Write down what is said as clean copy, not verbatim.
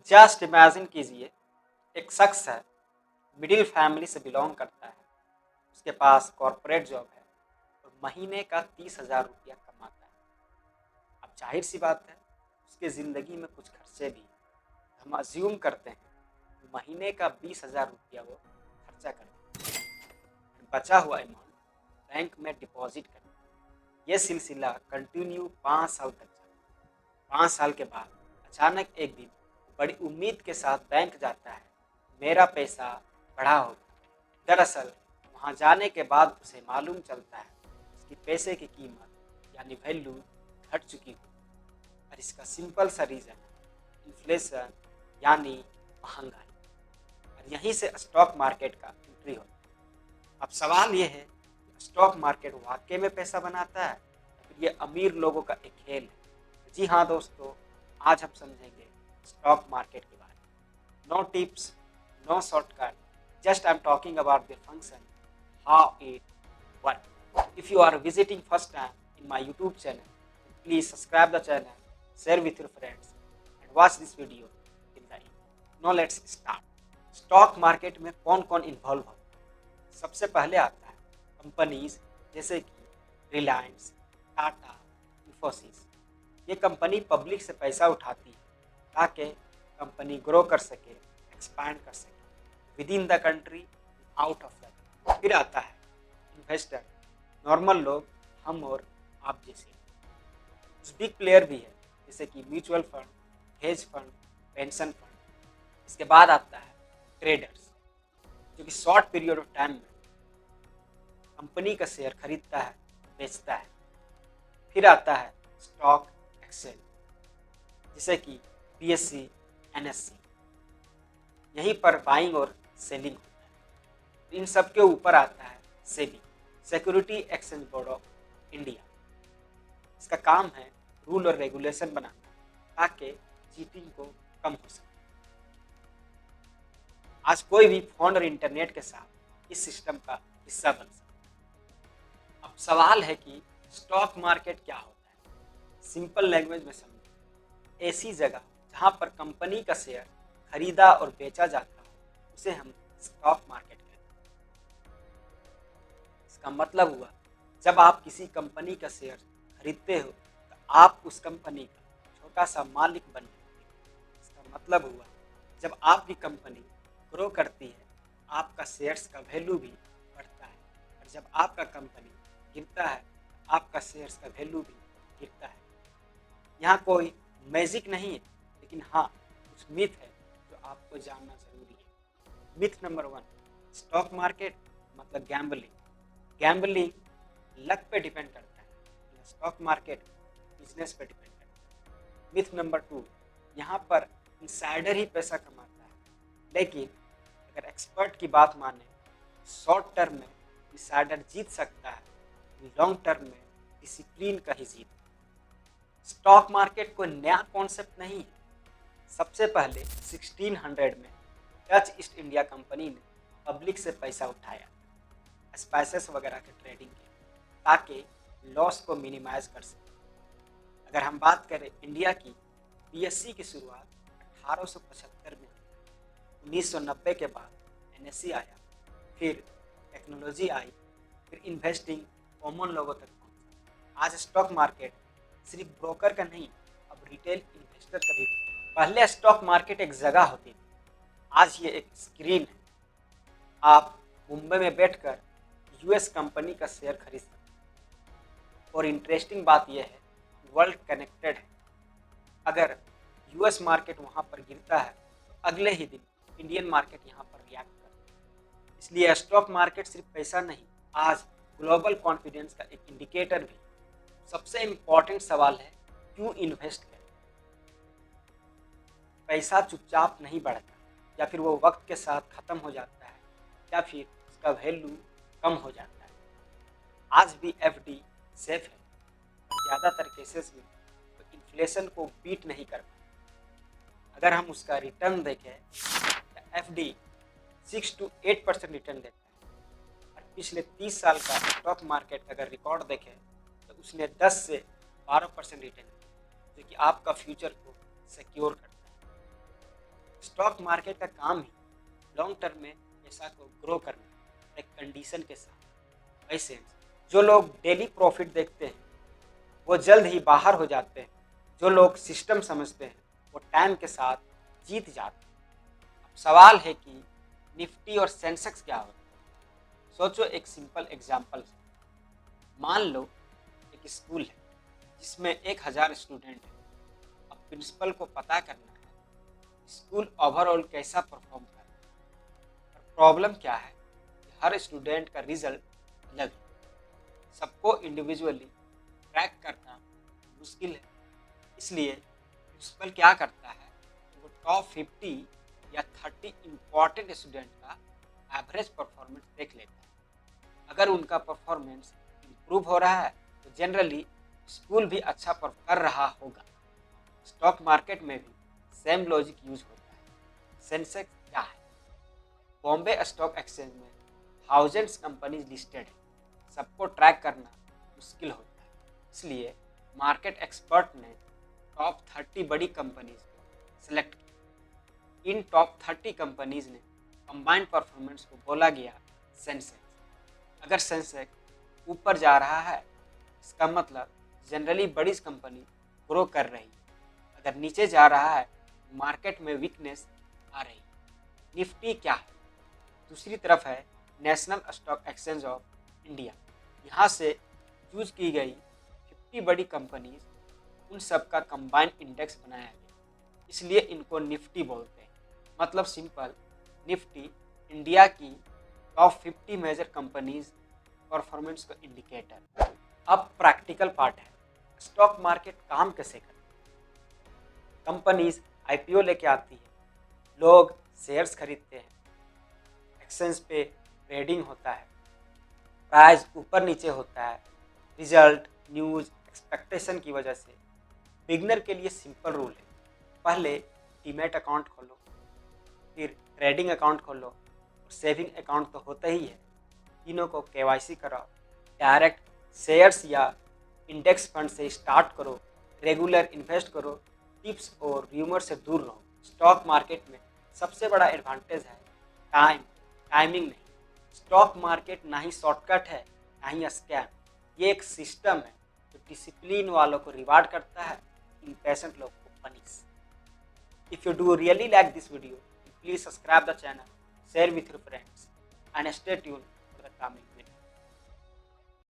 Just imagine कीजिए, एक शख्स है, मिडिल फैमिली से बिलोंग करता है, उसके पास कॉरपोरेट जॉब है और महीने का 30,000 रुपया कमाता है। अब जाहिर सी बात है, उसके ज़िंदगी में कुछ खर्चे भी हैं। हम अज्यूम करते हैं महीने का 20,000 रुपया वो खर्चा करते हैं, बचा हुआ अमाउंट बैंक में डिपॉजिट करते हैं। ये सिलसिला कंटिन्यू 5 साल तक चला। 5 साल के बाद अचानक एक दिन बड़ी उम्मीद के साथ बैंक जाता है, मेरा पैसा बढ़ा होगा। दरअसल वहाँ जाने के बाद उसे मालूम चलता है उसकी पैसे की कीमत यानी वैल्यू घट चुकी हो। और इसका सिंपल सा रीज़न है इन्फ्लेशन यानी महंगाई। और यहीं से स्टॉक मार्केट का एंट्री होता है। अब सवाल ये है कि स्टॉक मार्केट वाकई में पैसा बनाता है या फिर ये अमीर लोगों का एक खेल है। जी हाँ दोस्तों, आज हम समझेंगे स्टॉक मार्केट के बारे में। No tips, no shortcut, just I'm talking about the function, how it works. If you are visiting first time in my YouTube channel, please subscribe the channel, share with your friends, and watch this video till the end. Now let's start. Stock market में कौन कौन involve होता है? सबसे पहले आता है companies जैसे कि रिलायंस, टाटा, इन्फोसिस। ये कंपनी पब्लिक से पैसा उठाती है ताकि कंपनी ग्रो कर सके, एक्सपैंड कर सके with in the country, out of the country. फिर आता है इन्वेस्टर, नॉर्मल लोग, हम और आप जैसे। कुछ बिग प्लेयर भी है जैसे कि mutual fund, hedge fund, pension fund. इसके बाद आता है ट्रेडर्स, जो कि शॉर्ट पीरियड ऑफ टाइम में कंपनी का शेयर खरीदता है, बेचता है। फिर आता है स्टॉक एक्सचेंज जैसे कि पीएससी, एनएससी। यहीं पर बाइंग और सेलिंग होता है। इन सब के ऊपर आता है SEBI, security exchange board of India. इसका काम है रूल और रेगुलेशन बनाना ताकि चीटिंग को कम हो सके। आज कोई भी फोन और इंटरनेट के साथ इस सिस्टम का हिस्सा बन सकता है। अब सवाल है कि स्टॉक मार्केट क्या होता है? सिंपल लैंग्वेज में समझो, ऐसी जगह जहां पर कंपनी का शेयर खरीदा और बेचा जाता हो उसे हम स्टॉक मार्केट कहते हैं। इसका मतलब हुआ, जब आप किसी कंपनी का शेयर खरीदते हो तो आप उस कंपनी का छोटा सा मालिक बन जाते हो। इसका मतलब हुआ, जब आपकी कंपनी ग्रो करती है आपका शेयर्स का वैल्यू भी बढ़ता है, और जब आपका कंपनी गिरता है आपका शेयर्स का वैल्यू भी गिरता है। यहाँ कोई मैजिक नहीं है, लेकिन हाँ कुछ मिथ है जो आपको जानना जरूरी है। मिथ नंबर 1, स्टॉक मार्केट मतलब गैम्बलिंग। गैम्बलिंग लक पे डिपेंड करता है, स्टॉक मार्केट बिजनेस पे डिपेंड करता है। मिथ नंबर 2, यहाँ पर इनसाइडर ही पैसा कमाता है, लेकिन अगर एक्सपर्ट की बात माने शॉर्ट टर्म में इनसाइडर जीत सकता है, लॉन्ग टर्म में डिसिप्लिन का ही जीत। स्टॉक मार्केट कोई नया कॉन्सेप्ट नहीं है। सबसे पहले 1600 में डच ईस्ट इंडिया कंपनी ने पब्लिक से पैसा उठाया, स्पाइसेस वगैरह के ट्रेडिंग के, ताकि लॉस को मिनिमाइज कर सके। अगर हम बात करें इंडिया की, पीएससी की शुरुआत 1875 में। 1990 के बाद एनएससी आया, फिर टेक्नोलॉजी आई, फिर इन्वेस्टिंग कॉमन लोगों तक पहुंचा। आज स्टॉक मार्केट सिर्फ ब्रोकर का नहीं, अब रिटेल इन्वेस्टर का भी। पहले स्टॉक मार्केट एक जगह होती थी, आज ये एक स्क्रीन है। आप मुंबई में बैठकर यूएस कंपनी का शेयर खरीद सकते हैं। और इंटरेस्टिंग बात यह है, वर्ल्ड कनेक्टेड है। अगर यूएस मार्केट वहाँ पर गिरता है तो अगले ही दिन इंडियन मार्केट यहाँ पर रिएक्ट करता है। इसलिए स्टॉक मार्केट सिर्फ पैसा नहीं, आज ग्लोबल कॉन्फिडेंस का एक इंडिकेटर भी। सबसे इम्पॉर्टेंट सवाल है, क्यों इन्वेस्ट करें? पैसा चुपचाप नहीं बढ़ता, या फिर वो वक्त के साथ ख़त्म हो जाता है, या फिर उसका वैल्यू कम हो जाता है। आज भी एफडी सेफ है, और ज़्यादातर केसेस में तो इन्फ्लेशन को बीट नहीं कर पाता। अगर हम उसका रिटर्न देखें तो एफडी 6 to 8% रिटर्न देता है, और पिछले 30 साल का स्टॉक मार्केट अगर रिकॉर्ड देखें तो उसने 10 से 12% रिटर्न दिया, जो कि आपका फ्यूचर को सिक्योर करता है। स्टॉक मार्केट का काम ही लॉन्ग टर्म में पैसा को ग्रो करना एक कंडीशन के साथ। वैसे जो लोग डेली प्रॉफिट देखते हैं वो जल्द ही बाहर हो जाते हैं, जो लोग सिस्टम समझते हैं वो टाइम के साथ जीत जाते हैं। अब सवाल है कि निफ्टी और सेंसेक्स क्या होता है। सोचो एक सिंपल एग्जांपल से। मान लो एक स्कूल है जिसमें 1000 स्टूडेंट हैं। अब प्रिंसिपल को पता करना है स्कूल ओवरऑल कैसा परफॉर्म कर रहा है। पर प्रॉब्लम क्या है कि हर स्टूडेंट का रिजल्ट अलग है, सबको इंडिविजुअली ट्रैक करना मुश्किल है। इसलिए प्रिंसिपल क्या करता है, वो टॉप 50 या 30 इम्पॉर्टेंट स्टूडेंट का एवरेज परफॉर्मेंस देख लेता है। अगर उनका परफॉर्मेंस इम्प्रूव हो रहा है तो जनरली स्कूल भी अच्छा कर रहा होगा। स्टॉक मार्केट में भी सेम लॉजिक यूज होता है। सेंसेक्स क्या है? बॉम्बे स्टॉक एक्सचेंज में थाउजेंड्स कंपनीज लिस्टेड है, सबको ट्रैक करना मुश्किल होता है। इसलिए मार्केट एक्सपर्ट ने टॉप 30 बड़ी कंपनीज को सिलेक्ट किया। इन टॉप 30 कंपनीज ने कंबाइंड परफॉर्मेंस को बोला गया सेंसेक्स। अगर सेंसेक्स ऊपर जा रहा है इसका मतलब जनरली बड़ी कंपनी ग्रो कर रही है। अगर नीचे जा रहा है मार्केट में वीकनेस आ रही है। निफ्टी क्या है? दूसरी तरफ है national stock exchange of India. यहाँ से चूज की गई 50 बड़ी कंपनीज, उन सब का कंबाइंड इंडेक्स बनाया गया, इसलिए इनको निफ्टी बोलते हैं। मतलब सिंपल, निफ्टी इंडिया की टॉप 50 मेजर कंपनीज परफॉर्मेंस का इंडिकेटर। अब प्रैक्टिकल पार्ट है, स्टॉक मार्केट काम कैसे करता है। कंपनीज आईपीओ लेके आती है, लोग शेयर्स खरीदते हैं, एक्सचेंज पे ट्रेडिंग होता है, प्राइस ऊपर नीचे होता है, रिजल्ट न्यूज़ एक्सपेक्टेशन की वजह से। बिगनर के लिए सिंपल रूल है, पहले डीमैट अकाउंट खोलो, फिर ट्रेडिंग अकाउंट खोलो और सेविंग अकाउंट तो होता ही है। तीनों को केवाईसी कराओ, डायरेक्ट शेयर्स या इंडेक्स फंड से स्टार्ट करो, रेगुलर इन्वेस्ट करो, टिप्स और र्यूमर से दूर रहो। स्टॉक मार्केट में सबसे बड़ा एडवांटेज है टाइमिंग नहीं। स्टॉक मार्केट ना ही शॉर्टकट है ना ही स्कैम, ये एक सिस्टम है जो डिसिप्लिन वालों को रिवार्ड करता है, इम्पेशेंट लोग को punish. If you do really like this video, please subscribe the channel, share with your friends and stay tuned for the coming